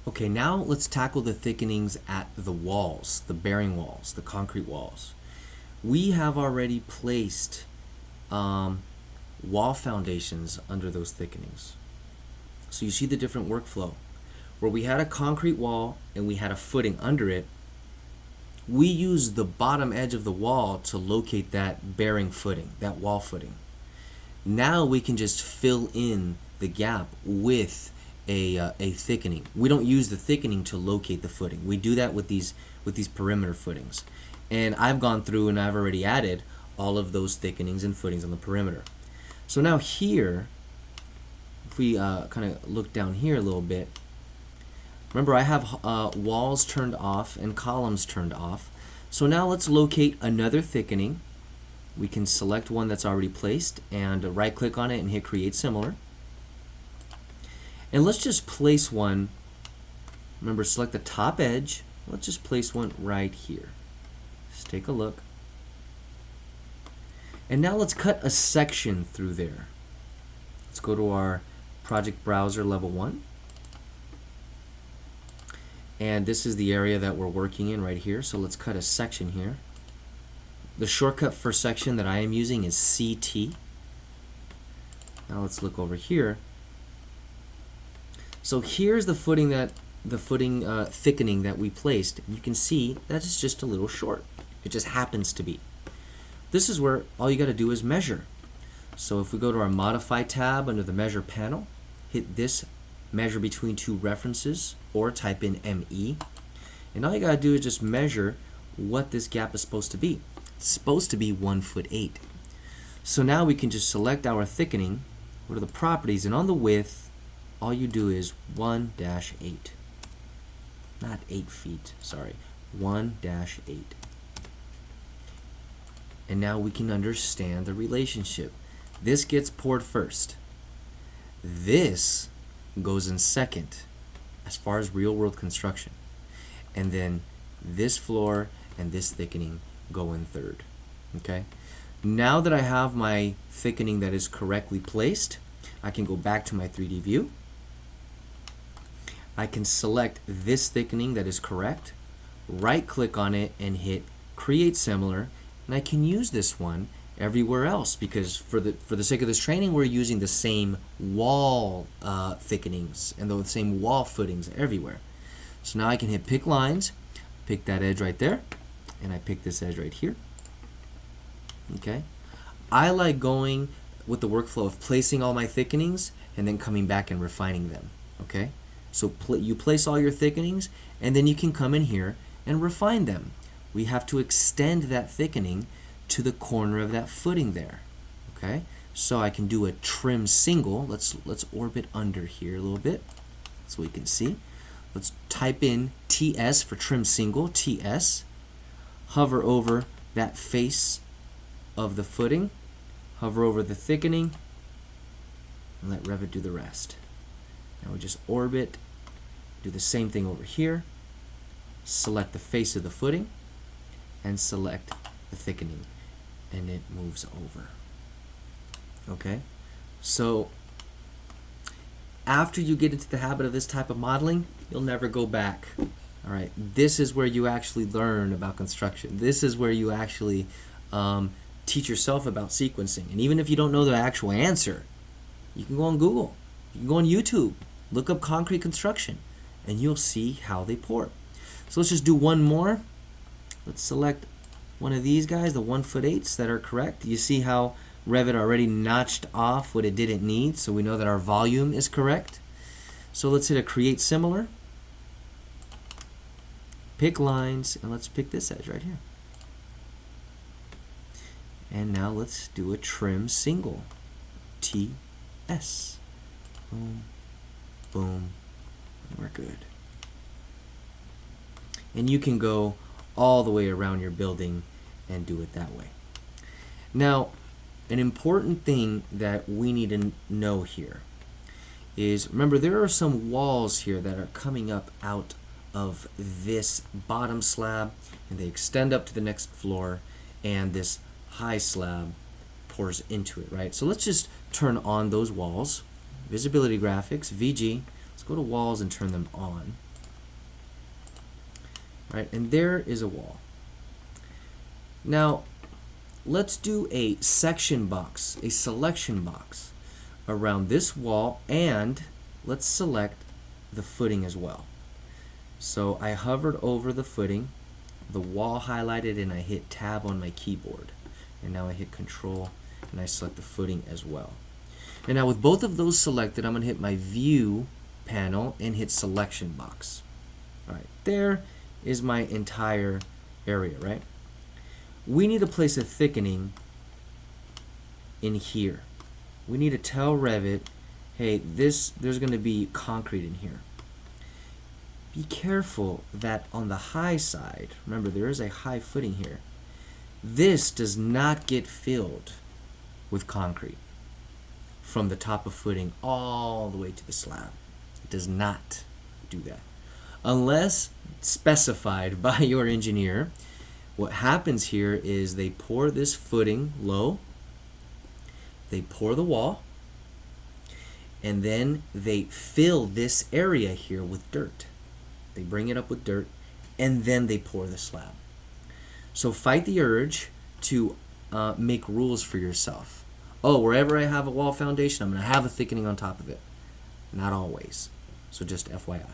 Okay, now let's tackle the thickenings at the walls, the bearing walls, the concrete walls. We have already placed wall foundations under those thickenings. So you see the different workflow. Where we had a concrete wall and we had a footing under it, we used the bottom edge of the wall to locate that bearing footing, that wall footing. Now we can just fill in the gap with a thickening. We don't use the thickening to locate the footing. We do that with these perimeter footings. And I've gone through and I've already added all of those thickenings and footings on the perimeter. So now here, if we kind of look down here a little bit, remember I have walls turned off and columns turned off. So now let's locate another thickening. We can select one that's already placed and right click on it and hit create similar. And let's just place one. Remember, select the top edge. Let's just place one right here. Let's take a look. And now let's cut a section through there. Let's go to our project browser level 1. And this is the area that we're working in right here. So let's cut a section here. The shortcut for section that I am using is CT. Now let's look over here. So here's the footing thickening that we placed. You can see that it's just a little short. It just happens to be. This is where all you got to do is measure. So if we go to our Modify tab under the Measure panel, hit this Measure between two references, or type in ME, and all you got to do is just measure what this gap is supposed to be. It's supposed to be 1'8". So now we can just select our thickening, go to the properties, and on the width, all you do is 1-8. Not 8 feet, sorry. 1-8. And now we can understand the relationship. This gets poured first. This goes in second as far as real world construction. And then this floor and this thickening go in third. Okay? Now that I have my thickening that is correctly placed, I can go back to my 3D view. I can select this thickening that is correct, right click on it and hit create similar, and I can use this one everywhere else because for the sake of this training we're using the same wall thickenings and the same wall footings everywhere. So now I can hit pick lines, pick that edge right there, and I pick this edge right here. Okay, I like going with the workflow of placing all my thickenings and then coming back and refining them. Okay, so you place all your thickenings and then you can come in here and refine them. We have to extend that thickening to the corner of that footing there. Okay, so I can do a trim single. Let's orbit under here a little bit so we can see. Let's type in TS for trim single, TS. Hover over that face of the footing, hover over the thickening, and let Revit do the rest. Now we just orbit, do the same thing over here, select the face of the footing, and select the thickening, and it moves over. Okay, so after you get into the habit of this type of modeling, you'll never go back. All right, this is where you actually learn about construction. This is where you actually teach yourself about sequencing. And even if you don't know the actual answer, you can go on Google, you can go on YouTube, look up concrete construction, and you'll see how they pour. So let's just do one more. Let's select one of these guys, the 1'8" that are correct. You see how Revit already notched off what it didn't need, so we know that our volume is correct. So let's hit a create similar, pick lines, and let's pick this edge right here. And now let's do a trim single, TS. Boom, boom, and we're good. And you can go all the way around your building and do it that way. Now, an important thing that we need to know here is, remember, there are some walls here that are coming up out of this bottom slab, and they extend up to the next floor, and this high slab pours into it, right? So let's just turn on those walls. Visibility graphics, VG. Let's go to walls and turn them on. right? And there is a wall. Now, let's do a section box, a selection box around this wall, and let's select the footing as well. So I hovered over the footing, the wall highlighted, and I hit tab on my keyboard. And now I hit control and I select the footing as well. And now with both of those selected, I'm going to hit my view panel and hit selection box. All right, there is my entire area, right? We need to place a thickening in here. We need to tell Revit, hey, there's going to be concrete in here. Be careful that on the high side, remember there is a high footing here, this does not get filled with concrete from the top of footing all the way to the slab. It does not do that. Unless specified by your engineer, what happens here is they pour this footing low, they pour the wall, and then they fill this area here with dirt. They bring it up with dirt, and then they pour the slab. So fight the urge to make rules for yourself. Oh, wherever I have a wall foundation, I'm going to have a thickening on top of it. Not always. So just FYI.